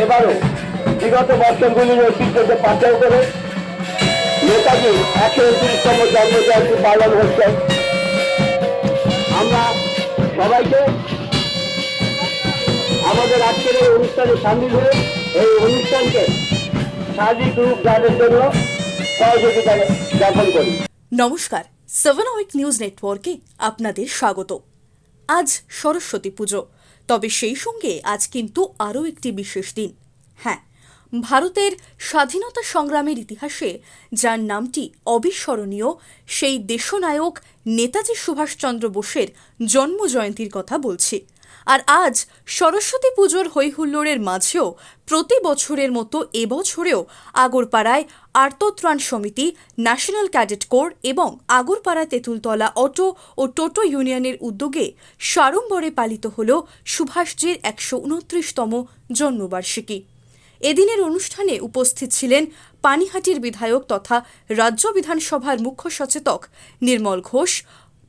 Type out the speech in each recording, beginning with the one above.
এবারও বিগত বছরগুলির ঐতিহ্যকে পাথেয় করে নেতাজির 129তম জন্মজয়ন্তী পালন হচ্ছে। আমরা সবাইকে আমাদের আজকের এই অনুষ্ঠানে সামিল হয়ে এই অনুষ্ঠানকে সার্বিক রূপ দানের জন্য সহযোগিতা জ্ঞাপন করি। নমস্কার, 7 উইক নিউজ নেটওয়ার্কে আপনাদের স্বাগত। আজ সরস্বতী পুজো, তবে সেই সঙ্গে আজ কিন্তু আরও একটি বিশেষ দিন। হ্যাঁ, ভারতের স্বাধীনতা সংগ্রামের ইতিহাসে যার নামটি অবিস্মরণীয়, সেই দেশনায়ক নেতাজি সুভাষচন্দ্র বোসের জন্মজয়ন্তীর কথা বলছি। আর আজ সরস্বতী পুজোর হৈহুল্লোড়ের মাঝেও প্রতি বছরের মতো এবছরেও আগরপাড়ায় আর্তত্রাণ সমিতি, ন্যাশনাল ক্যাডেট কোর এবং আগরপাড়া তেঁতুলতলা অটো ও টোটো ইউনিয়নের উদ্যোগে সাড়ম্বরে পালিত হল সুভাষজির 129তম জন্মবার্ষিকী। এদিনের অনুষ্ঠানে উপস্থিত ছিলেন পানিহাটির বিধায়ক তথা রাজ্য বিধানসভার মুখ্য সচেতক নির্মল ঘোষ,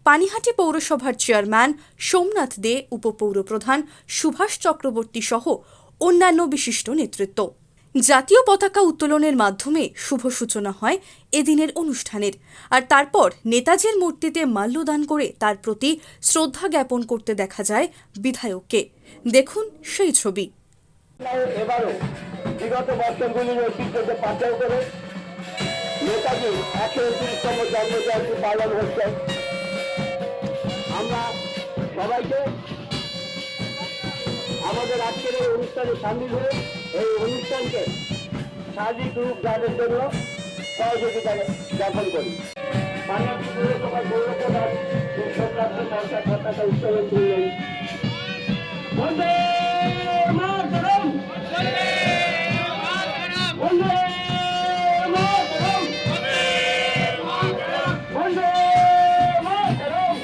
পানিহাটি পৌরসভার চেয়ারম্যান সোমনাথ দে, উপপৌরপ্রধান সুভাষ চক্রবর্তী সহ অন্যান্য বিশিষ্ট নেতৃত্ব। জাতীয় পতাকা উত্তোলনের মাধ্যমে শুভ সূচনা হয় এদিনের অনুষ্ঠানের, আর তারপর নেতাজির মূর্তিতে মাল্যদান করে তার প্রতি শ্রদ্ধা জ্ঞাপন করতে দেখা যায় বিধায়ককে। দেখুন সেই ছবি। এবারও বিগত বছরগুলির ঐতিহ্যকে পাথেয় করে নেতাজির 129তম জন্মজয়ন্তী পালন হচ্ছে। আমরা সবাইকে আমাদের আজকের এই অনুষ্ঠানে সামিল হয়ে এই অনুষ্ঠানকে সার্বিক রূপ দানের জন্য সহযোগিতা জ্ঞাপন করি। পানিহাটি পৌরসভার পৌরপ্রধান সংক্রান্ত সংখ্যা পতাকা উত্তোলন করলেন। বন্দে মাতরম, বন্দে মাতরম, বন্দে মাতরম, বন্দে মাতরম।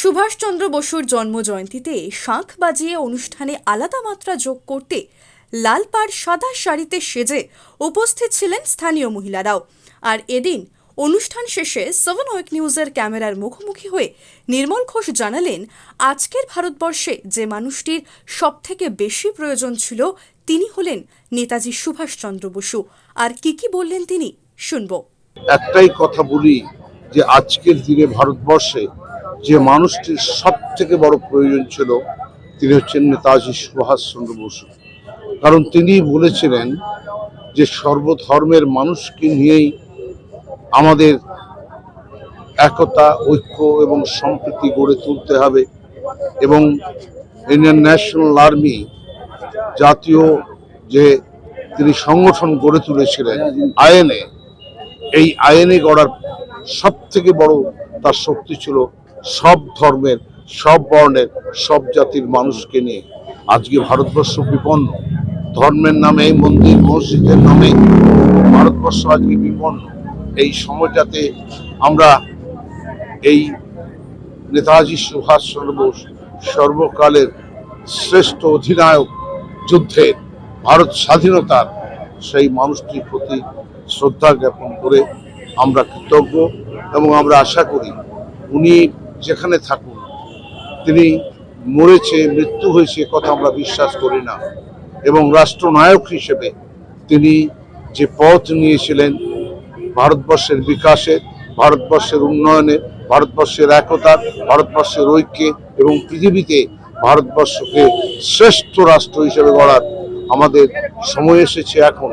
সুভাষচন্দ্র বসুর জন্মজয়ন্তীতে শাঁখ বাজিয়ে অনুষ্ঠানে আলাদা মাত্রা যোগ করতে লাল পাড় সাদা শাড়িতে সেজে উপস্থিত ছিলেন স্থানীয় মহিলারাও। আর এদিন অনুষ্ঠান শেষে 7 উইক নিউজের ক্যামেরার মুখোমুখি হয়ে নির্মল ঘোষ জানালেন, আজকের ভারতবর্ষে যে মানুষটির সবথেকে বেশি প্রয়োজন ছিল তিনি হলেন নেতাজি সুভাষচন্দ্র বসু। আর কি বললেন তিনি, শুনব। একটাই কথা বলি যে আজকের দিনে ভারতবর্ষে যে মানুষটির সব থেকে বড় প্রয়োজন ছিল তিনি হচ্ছেন নেতাজি সুভাষচন্দ্র বসু। কারণ তিনি বলেছিলেন যে সর্বধর্মের মানুষকে নিয়েই আমাদের একতা, ঐক্য এবং সম্প্রীতি গড়ে তুলতে হবে, এবং ইন্ডিয়ান ন্যাশনাল আর্মি জাতীয় যে তিনি সংগঠন গড়ে তুলেছিলেন আইএনএ, এই আইএনএ গড়ার সব থেকে বড় তার শক্তি ছিল সব ধর্মের, সব বর্ণের, সব জাতির মানুষকে নিয়ে। আজকে ভারতবর্ষ বিপন্ন, ধর্মের নামে, মন্দির মসজিদের নামে ভারতবর্ষ আজকে বিপন্ন। এই সময়টাতে আমরা এই নেতাজি সুভাষচন্দ্র বোস, সর্বকালের শ্রেষ্ঠ অধিনায়ক, যুদ্ধের, ভারত স্বাধীনতার সেই মানুষটির প্রতি শ্রদ্ধা জ্ঞাপন করে আমরা কৃতজ্ঞ, এবং আমরা আশা করি উনি যেখানে থাকুন, তিনি মরেছে, মৃত্যু হয়েছে কথা আমরা বিশ্বাস করি না, এবং রাষ্ট্রনায়ক হিসেবে তিনি যে পথ নিয়েছিলেন ভারতবর্ষের বিকাশে, ভারতবর্ষের উন্নয়নে, ভারতবর্ষের একতা, ভারতবর্ষের ঐক্যে এবং পৃথিবীতে ভারতবর্ষকে শ্রেষ্ঠ রাষ্ট্র হিসেবে গড়ার আমাদের সময় এসেছে এখন।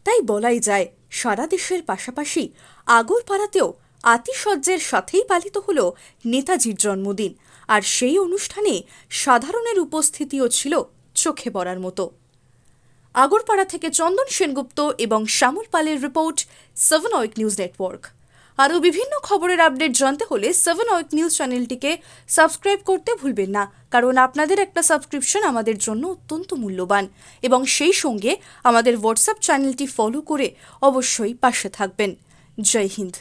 তাই বলাই যায়, সারা দেশের পাশাপাশি আগরপাড়াতেও আতিশয্যের সাথেই পালিত হল নেতাজির জন্মদিন। আর সেই অনুষ্ঠানে সাধারণের উপস্থিতিও ছিল চোখে পড়ার মতো। আগরপাড়া থেকে চন্দন সেনগুপ্ত এবং শ্যামল পালের রিপোর্ট, 7 উইক নিউজ নেটওয়ার্ক। আরও বিভিন্ন খবরের আপডেট জানতে হলে 7 ওয়েক নিউজ চ্যানেলটিকে সাবস্ক্রাইব করতে ভুলবেন না, কারণ আপনাদের একটা সাবস্ক্রিপশন আমাদের জন্য অত্যন্ত মূল্যবান। এবং সেই সঙ্গে আমাদের হোয়াটসঅ্যাপ চ্যানেলটি ফলো করে অবশ্যই পাশে থাকবেন। জয় হিন্দ।